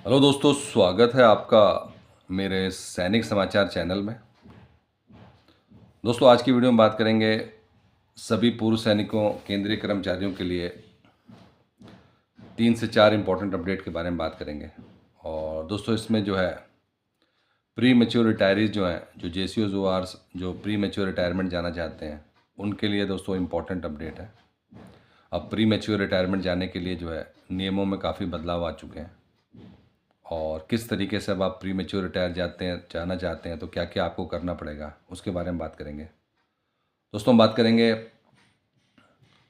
Hello दोस्तों, स्वागत है आपका मेरे सैनिक समाचार चैनल में। दोस्तों, आज की वीडियो में बात करेंगे सभी पूर्व सैनिकों, केंद्रीय कर्मचारियों के लिए 3 से 4 इम्पोर्टेंट अपडेट के बारे में बात करेंगे। और दोस्तों, इसमें जो है प्री मेच्योर रिटायरीज जो हैं, जो जेसीओज ओआरस जो प्री मेच्योर रिटायरमेंट जाना चाहते हैं, उनके लिए दोस्तों इम्पोर्टेंट अपडेट है। अब प्री मेच्योर रिटायरमेंट जाने के लिए जो है नियमों में काफ़ी बदलाव आ चुके हैं, और किस तरीके से अब आप प्री मेच्योर रिटायर जाना चाहते हैं तो क्या क्या आपको करना पड़ेगा, उसके बारे में बात करेंगे। दोस्तों, हम बात करेंगे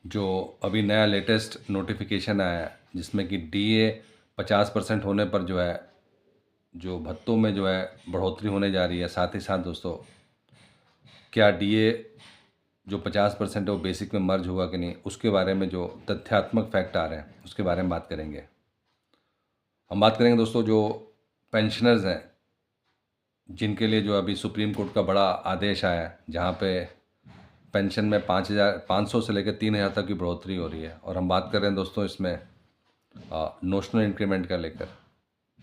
जो अभी नया लेटेस्ट नोटिफिकेशन आया है, जिसमें कि डीए 50% होने पर जो है जो भत्तों में जो है बढ़ोतरी होने जा रही है। साथ ही साथ दोस्तों, क्या डीए जो 50% है वो बेसिक में मर्ज होगा कि नहीं, उसके बारे में जो तथ्यात्मक फैक्ट आ रहे हैं उसके बारे में बात करेंगे। हम बात करेंगे दोस्तों जो पेंशनर्स हैं, जिनके लिए जो अभी सुप्रीम कोर्ट का बड़ा आदेश आया है, जहाँ पे पेंशन में 5,500 से लेकर 3,000 तक की बढ़ोतरी हो रही है। और हम बात कर रहे हैं दोस्तों इसमें नोशनल इंक्रीमेंट का लेकर।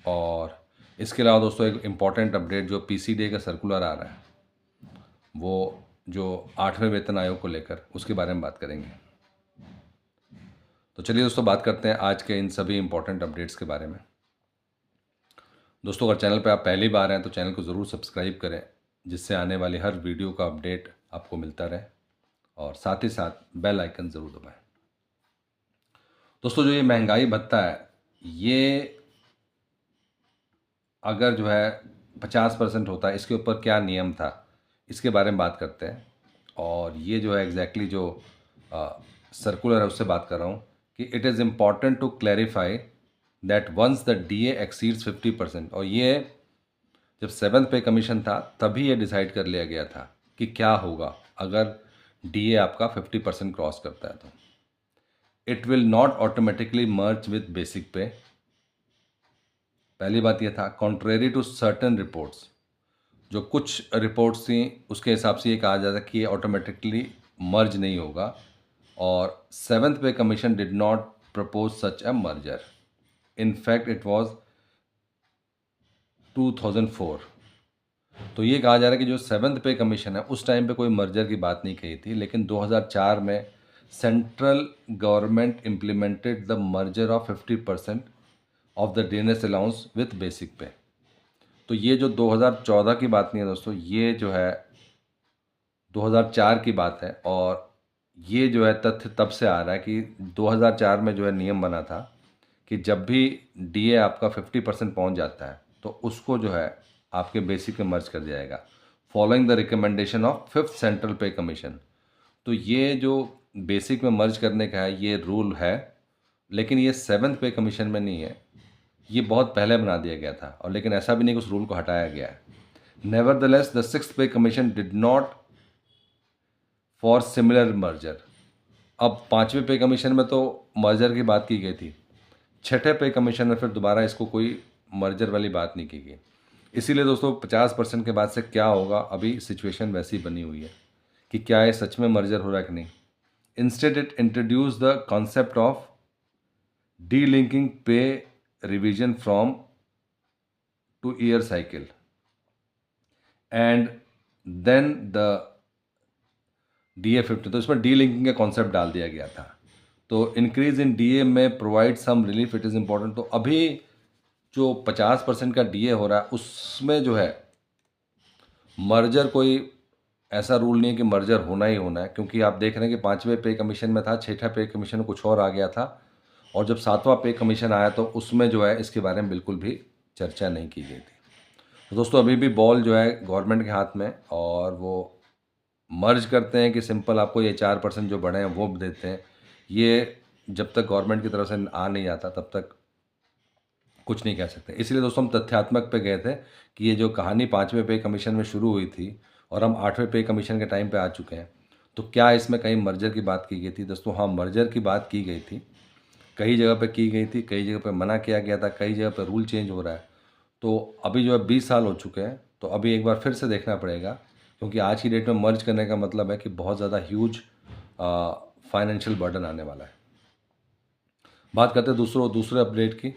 और इसके अलावा दोस्तों एक इम्पॉर्टेंट अपडेट जो पीसीडीए का सर्कुलर आ रहा है, वो जो 8वें वेतन आयोग को लेकर, उसके बारे में बात करेंगे। तो चलिए दोस्तों, बात करते हैं आज के इन सभी इम्पॉर्टेंट अपडेट्स के बारे में। दोस्तों, अगर चैनल पर आप पहली बार हैं तो चैनल को ज़रूर सब्सक्राइब करें, जिससे आने वाली हर वीडियो का अपडेट आपको मिलता रहे, और साथ ही साथ बेल आइकन ज़रूर दबाएं। दोस्तों, जो ये महंगाई भत्ता है, ये अगर जो है 50% होता है, इसके ऊपर क्या नियम था, इसके बारे में बात करते हैं। और ये जो है एग्जैक्टली जो सर्कुलर है उससे बात कर रहा हूँ कि it is important to clarify that once the DA exceeds 50%। और ये जब 7th पे कमीशन था तभी ये डिसाइड कर लिया गया था कि क्या होगा अगर डीए आपका 50% क्रॉस करता है। तो it will not automatically merge with basic पे। पहली बात यह था, कॉन्ट्रेरी टू सर्टन रिपोर्ट्स, जो कुछ रिपोर्ट्स थी उसके हिसाब से ये कहा जाता कि ये ऑटोमेटिकली मर्ज नहीं होगा। और 7th पे commission did not propose such a merger. In fact it was 2004। तो ये कहा जा रहा है कि जो 7th पे कमीशन है उस टाइम पे कोई मर्जर की बात नहीं कही थी, लेकिन 2004 में central government implemented the merger of 50% of the DNS allowance with basic पे। तो ये जो 2014 की बात नहीं है दोस्तों, ये जो है 2004 की बात है। और ये जो है तथ्य तब से आ रहा है कि 2004 में जो है नियम बना था कि जब भी डीए आपका 50% पहुँच जाता है तो उसको जो है आपके बेसिक में मर्ज कर जाएगा, following the recommendation of 5th central पे कमीशन। तो ये जो बेसिक में मर्ज करने का है ये रूल है, लेकिन ये 7th पे कमीशन में नहीं है, ये बहुत पहले बना दिया गया था। और लेकिन ऐसा भी नहीं कि उस रूल को हटाया गया है। नेवरदलेस द 6th पे commission did not for similar merger. अब 5वें पे कमीशन में तो मर्जर की बात की गई थी, 6ठे पे कमीशन में फिर दोबारा इसको कोई मर्जर वाली बात नहीं की गई। इसीलिए दोस्तों 50% के बाद से क्या होगा, अभी सिचुएशन वैसी बनी हुई है कि क्या ये सच में मर्जर हो रहा है कि नहीं। Instead it introduce the concept of delinking pay revision from two year cycle, and then the DA 50। तो इसमें डी लिंकिंग का कॉन्सेप्ट डाल दिया गया था। तो इंक्रीज इन डीए में provide some relief, it is important. तो अभी जो 50% का डीए हो रहा है उसमें जो है मर्जर कोई ऐसा रूल नहीं है कि मर्जर होना ही होना है, क्योंकि आप देख रहे हैं कि 5वें पे कमीशन में था, 6ठा पे कमीशन में कुछ और आ गया था, और जब 7वां पे कमीशन आया तो उसमें जो है इसके बारे में बिल्कुल भी चर्चा नहीं की गई थी। तो दोस्तों, अभी भी बॉल जो है गवर्नमेंट के हाथ में, और वो मर्ज करते हैं कि सिंपल आपको ये 4% जो बढ़े हैं वो देते हैं। ये जब तक गवर्नमेंट की तरफ से आ नहीं आता तब तक कुछ नहीं कह सकते। इसलिए दोस्तों हम तथ्यात्मक पे गए थे कि ये जो कहानी 5वें पे कमीशन में शुरू हुई थी और हम 8वें पे कमीशन के टाइम पे आ चुके हैं, तो क्या इसमें कहीं मर्जर की बात की गई थी। दोस्तों हाँ, मर्जर की बात की गई थी, कई जगह पे की गई थी, कई जगह पे मना किया गया था, कई जगह पे रूल चेंज हो रहा है। तो अभी जो है 20 साल हो चुके हैं, तो अभी एक बार फिर से देखना पड़ेगा, क्योंकि आज की डेट में मर्ज करने का मतलब है कि बहुत ज़्यादा ह्यूज फाइनेंशियल बर्डन आने वाला है। बात करते हैं दूसरे अपडेट की।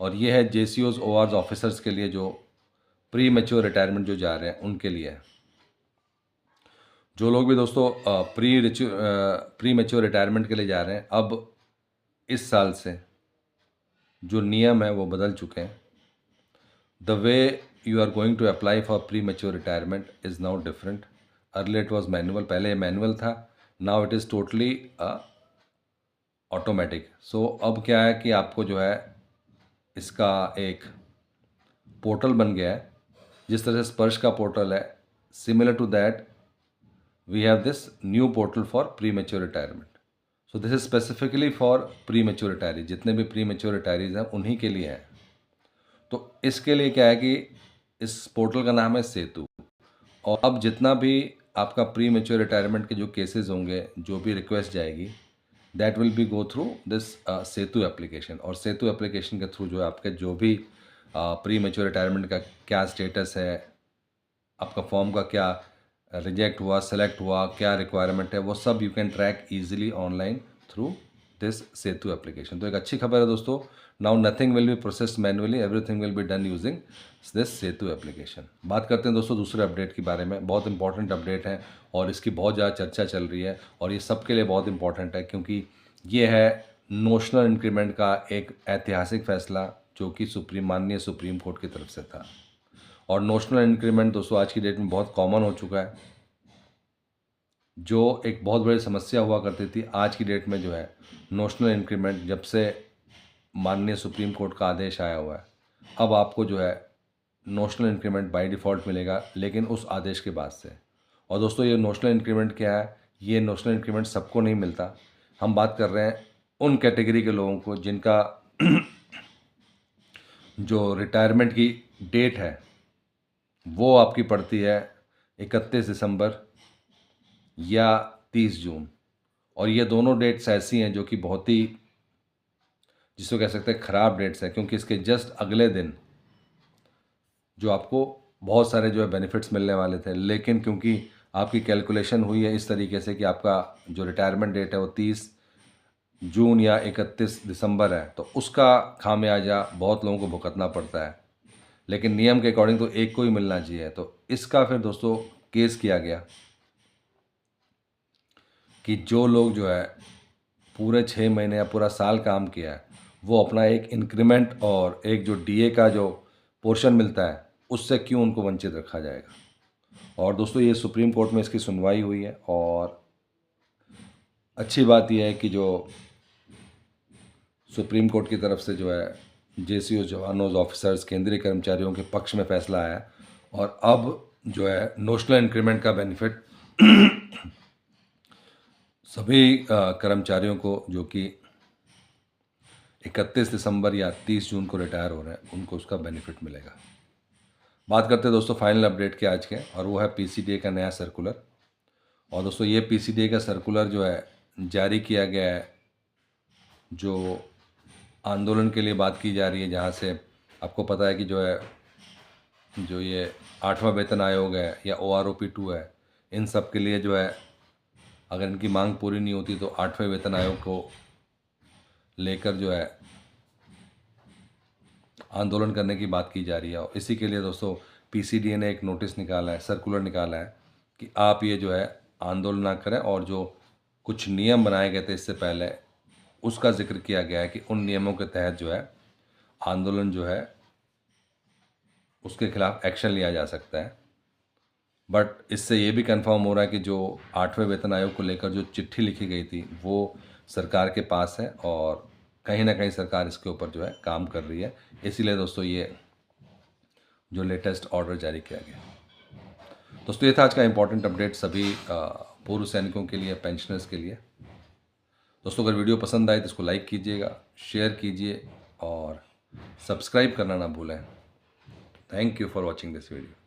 और ये है JCOs ORs ऑफिसर्स के लिए जो प्री मैच्योर रिटायरमेंट जो जा रहे हैं उनके लिए है। जो लोग भी दोस्तों प्री मैच्योर रिटायरमेंट के लिए जा रहे हैं, अब इस साल से जो नियम है वो बदल चुके हैं। The way you are going to apply for premature retirement is now different. Earlier it was manual, पहले मैनुअल था, now it is totally automatic. So अब क्या है कि आपको जो है इसका एक पोर्टल बन गया है, जिस तरह से स्पर्श का पोर्टल है, similar to that we have this new portal for premature retirement. So this is specifically for premature retiree, जितने भी प्री मैच्योर रिटायरीज हैं उन्हीं के लिए है। तो इसके लिए क्या है कि इस पोर्टल का नाम है सेतु, और अब जितना भी आपका प्री मैच्योर रिटायरमेंट के जो केसेस होंगे, जो भी रिक्वेस्ट जाएगी, that will be go through this Setu application. और सेतु एप्लीकेशन के थ्रू जो है आपके जो भी प्री मैच्योर रिटायरमेंट का क्या स्टेटस है, आपका फॉर्म का क्या रिजेक्ट हुआ, सेलेक्ट हुआ, क्या रिक्वायरमेंट है, वो सब you can track easily online through this Setu application. तो एक अच्छी खबर है दोस्तों, now nothing will be processed manually, everything will be done using this Setu application. बात करते हैं दोस्तों दूसरे अपडेट के बारे में। बहुत इंपॉर्टेंट अपडेट है और इसकी बहुत ज़्यादा चर्चा चल रही है, और ये सबके लिए बहुत इंपॉर्टेंट है क्योंकि ये है नोशनल इंक्रीमेंट का एक ऐतिहासिक फैसला जो कि माननीय सुप्रीम कोर्ट की तरफ से था। और नोशनल इंक्रीमेंट दोस्तों आज की डेट में बहुत कॉमन हो चुका है। जो एक बहुत बड़ी समस्या हुआ करती थी, आज की डेट में जो है नोशनल इंक्रीमेंट, जब से माननीय सुप्रीम कोर्ट का आदेश आया हुआ है, अब आपको जो है नोशनल इंक्रीमेंट बाय डिफ़ॉल्ट मिलेगा, लेकिन उस आदेश के बाद से। और दोस्तों ये नोशनल इंक्रीमेंट क्या है? ये नोशनल इंक्रीमेंट सबको नहीं मिलता। हम बात कर रहे हैं उन कैटेगरी के लोगों को जिनका जो रिटायरमेंट की डेट है वो आपकी पड़ती है 31 दिसंबर या 30 जून। और ये दोनों डेट्स ऐसी हैं जो कि बहुत ही, जिसको कह सकते हैं ख़राब डेट्स हैं, क्योंकि इसके जस्ट अगले दिन जो आपको बहुत सारे जो है बेनिफिट्स मिलने वाले थे, लेकिन क्योंकि आपकी कैलकुलेशन हुई है इस तरीके से कि आपका जो रिटायरमेंट डेट है वो 30 जून या 31 दिसंबर है, तो उसका खामियाजा बहुत लोगों को भुगतना पड़ता है। लेकिन नियम के अकॉर्डिंग तो एक को ही मिलना चाहिए। तो इसका फिर दोस्तों केस किया गया कि जो लोग जो है पूरे 6 महीने या पूरा साल काम किया है, वो अपना एक इंक्रीमेंट और एक जो DA का जो पोर्शन मिलता है उससे क्यों उनको वंचित रखा जाएगा। और दोस्तों ये सुप्रीम कोर्ट में इसकी सुनवाई हुई है, और अच्छी बात यह है कि जो सुप्रीम कोर्ट की तरफ से जो है JCO जवानों, ऑफिसर्स, केंद्रीय कर्मचारियों के पक्ष में फैसला आया, और अब जो है नोशनल इंक्रीमेंट का बेनिफिट सभी कर्मचारियों को जो कि 31 दिसंबर या 30 जून को रिटायर हो रहे हैं, उनको उसका बेनिफिट मिलेगा। बात करते हैं दोस्तों फाइनल अपडेट के आज के, और वो है PCDA का नया सर्कुलर। और दोस्तों ये PCDA का सर्कुलर जो है जारी किया गया है, जो आंदोलन के लिए बात की जा रही है, जहाँ से आपको पता है कि जो है जो ये 8वां वेतन आयोग है या OROP2 है, इन सब के लिए जो है अगर इनकी मांग पूरी नहीं होती तो 8वें वेतन आयोग को लेकर जो है आंदोलन करने की बात की जा रही है। और इसी के लिए दोस्तों PCDA ने एक नोटिस निकाला है, सर्कुलर निकाला है कि आप ये जो है आंदोलन ना करें, और जो कुछ नियम बनाए गए थे इससे पहले उसका जिक्र किया गया है कि उन नियमों के तहत जो है आंदोलन जो है उसके खिलाफ एक्शन लिया जा सकता है। बट इससे ये भी कंफर्म हो रहा है कि जो 8वें वेतन आयोग को लेकर जो चिट्ठी लिखी गई थी वो सरकार के पास है, और कहीं ना कहीं सरकार इसके ऊपर जो है काम कर रही है। इसीलिए दोस्तों ये जो लेटेस्ट ऑर्डर जारी किया गया। दोस्तों ये था आज का इम्पोर्टेंट अपडेट सभी पूर्व सैनिकों के लिए, पेंशनर्स के लिए। दोस्तों अगर वीडियो पसंद आए तो इसको लाइक कीजिएगा, शेयर कीजिए और सब्सक्राइब करना ना भूलें। Thank you for watching this video.